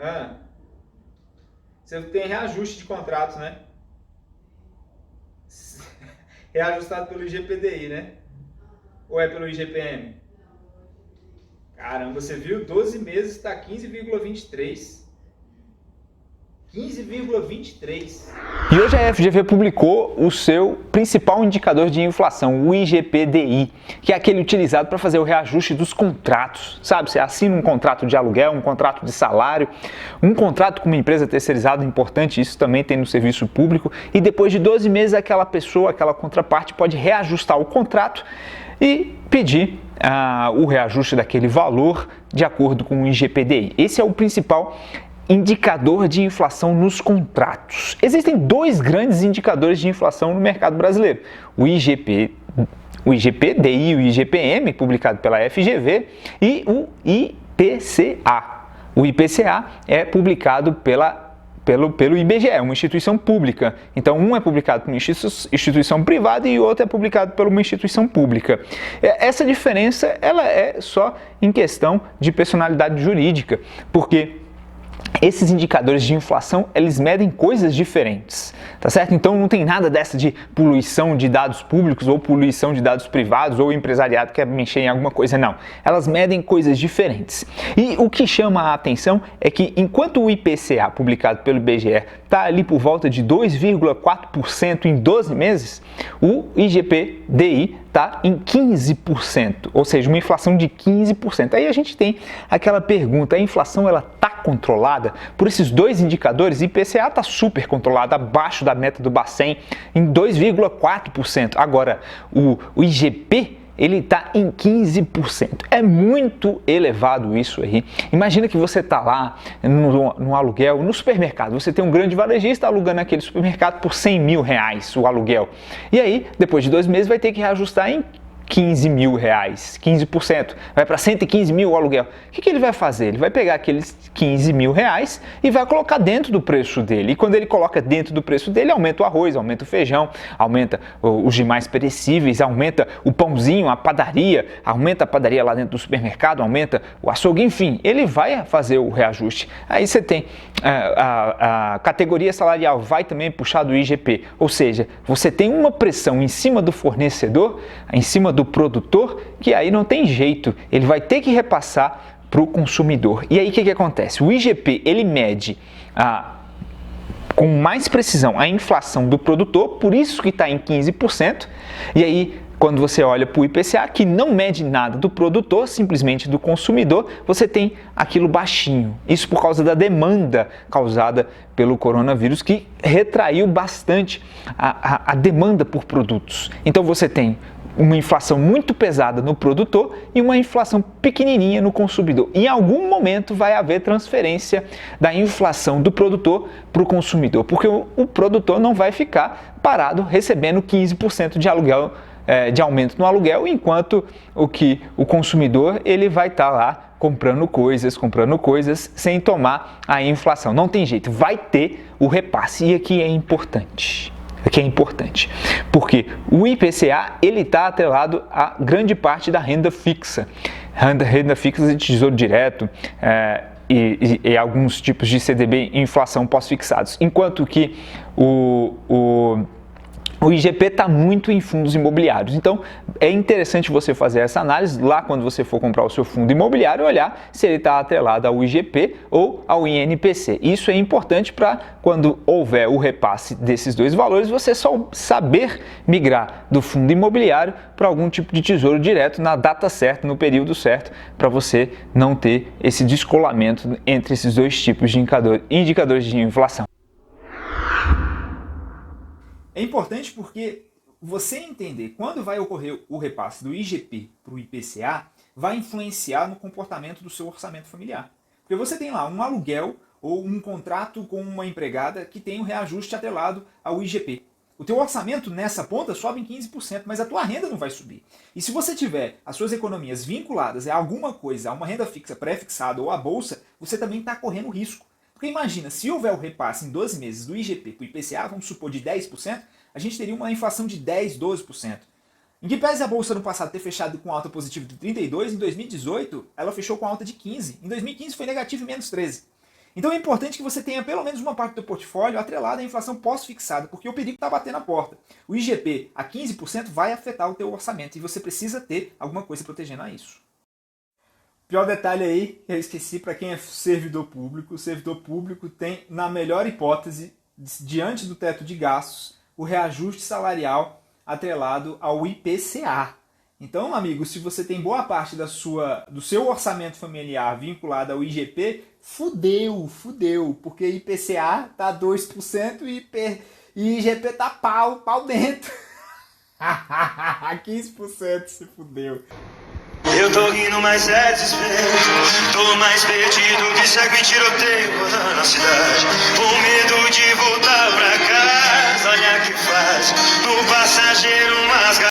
Ah, você tem reajuste de contrato, né? Reajustado pelo IGPDI, né? Ou é pelo IGPM? Caramba, você viu? 12 meses está 15,23. 15,23. E hoje a FGV publicou o seu principal indicador de inflação, o IGPDI, que é aquele utilizado para fazer o reajuste dos contratos. Sabe, você assina um contrato de aluguel, um contrato de salário, um contrato com uma empresa terceirizada, importante, isso também tem no serviço público, e depois de 12 meses aquela pessoa, aquela contraparte pode reajustar o contrato e pedir o reajuste daquele valor de acordo com o IGPDI. Esse é o principal indicador de inflação nos contratos. Existem dois grandes indicadores de inflação no mercado brasileiro: o IGPDI e o IGPM, publicado pela FGV, e o IPCA. O IPCA é publicado pelo IBGE, uma instituição pública. Então, um é publicado por uma instituição privada e o outro é publicado por uma instituição pública. Essa diferença ela é só em questão de personalidade jurídica, porque esses indicadores de inflação, eles medem coisas diferentes, tá certo? Então não tem nada dessa de poluição de dados públicos ou poluição de dados privados ou o empresariado quer mexer em alguma coisa, não. Elas medem coisas diferentes. E o que chama a atenção é que enquanto o IPCA, publicado pelo IBGE, está ali por volta de 2,4% em 12 meses, o IGPDI está em 15%, ou seja, uma inflação de 15%. Aí a gente tem aquela pergunta: a inflação ela está controlada? Por esses dois indicadores, IPCA está super controlado, abaixo da meta do Bacen, em 2,4%. Agora, o IGP ele está em 15%. É muito elevado isso aí. Imagina que você está lá no aluguel, no supermercado. Você tem um grande varejista alugando aquele supermercado por R$100 mil o aluguel. E aí, depois de 2 meses, vai ter que reajustar em R$15 mil, 15%, vai para 115 mil o aluguel. O que ele vai fazer? Ele vai pegar aqueles R$15 mil e vai colocar dentro do preço dele. E quando ele coloca dentro do preço dele, aumenta o arroz, aumenta o feijão, aumenta os demais perecíveis, aumenta o pãozinho, a padaria, aumenta a padaria lá dentro do supermercado, aumenta o açougue, enfim, ele vai fazer o reajuste. Aí você tem a categoria salarial, vai também puxar do IGP, ou seja, você tem uma pressão em cima do fornecedor, em cima do produtor, que aí não tem jeito, ele vai ter que repassar para o consumidor. E aí o que acontece? O IGP ele mede com mais precisão a inflação do produtor, por isso que está em 15%, e aí quando você olha para o IPCA, que não mede nada do produtor, simplesmente do consumidor, você tem aquilo baixinho. Isso por causa da demanda causada pelo coronavírus, que retraiu bastante a demanda por produtos. Então você tem uma inflação muito pesada no produtor e uma inflação pequenininha no consumidor. Em algum momento vai haver transferência da inflação do produtor para o consumidor, porque o produtor não vai ficar parado recebendo 15% de aluguel, de aumento no aluguel, enquanto o consumidor ele vai estar lá comprando coisas sem tomar a inflação. Não tem jeito, vai ter o repasse. E aqui é importante. Porque o IPCA ele está atrelado a grande parte da renda fixa. Renda fixa de tesouro direto, e alguns tipos de CDB inflação pós-fixados. Enquanto que o IGP está muito em fundos imobiliários. Então, é interessante você fazer essa análise lá quando você for comprar o seu fundo imobiliário, olhar se ele está atrelado ao IGP ou ao INPC. Isso é importante para quando houver o repasse desses dois valores, você só saber migrar do fundo imobiliário para algum tipo de tesouro direto na data certa, no período certo, para você não ter esse descolamento entre esses dois tipos de indicadores de inflação. É importante porque você entender quando vai ocorrer o repasse do IGP para o IPCA vai influenciar no comportamento do seu orçamento familiar. Porque você tem lá um aluguel ou um contrato com uma empregada que tem um reajuste atrelado ao IGP. O teu orçamento nessa ponta sobe em 15%, mas a tua renda não vai subir. E se você tiver as suas economias vinculadas a alguma coisa, a uma renda fixa pré-fixada ou à bolsa, você também está correndo risco. Porque imagina, se houver o repasse em 12 meses do IGP para o IPCA, vamos supor de 10%, a gente teria uma inflação de 10, 12%. Em que pese a bolsa no passado ter fechado com alta positiva de 32, em 2018 ela fechou com alta de 15. Em 2015 foi negativo em menos 13. Então é importante que você tenha pelo menos uma parte do portfólio atrelada à inflação pós-fixada, porque o perigo está batendo na porta. O IGP a 15% vai afetar o teu orçamento e você precisa ter alguma coisa protegendo a isso. Pior detalhe aí, que eu esqueci, para quem é servidor público, o servidor público tem, na melhor hipótese, diante do teto de gastos, o reajuste salarial atrelado ao IPCA. Então, amigo, se você tem boa parte do seu orçamento familiar vinculado ao IGP, fudeu, porque IPCA tá 2% e IGP tá pau dentro. 15% se fudeu. Eu tô rindo, mas é desespero. Tô mais perdido que cego em tiroteio rodando na cidade. Com medo de voltar pra casa, olha que faz. No passageiro umas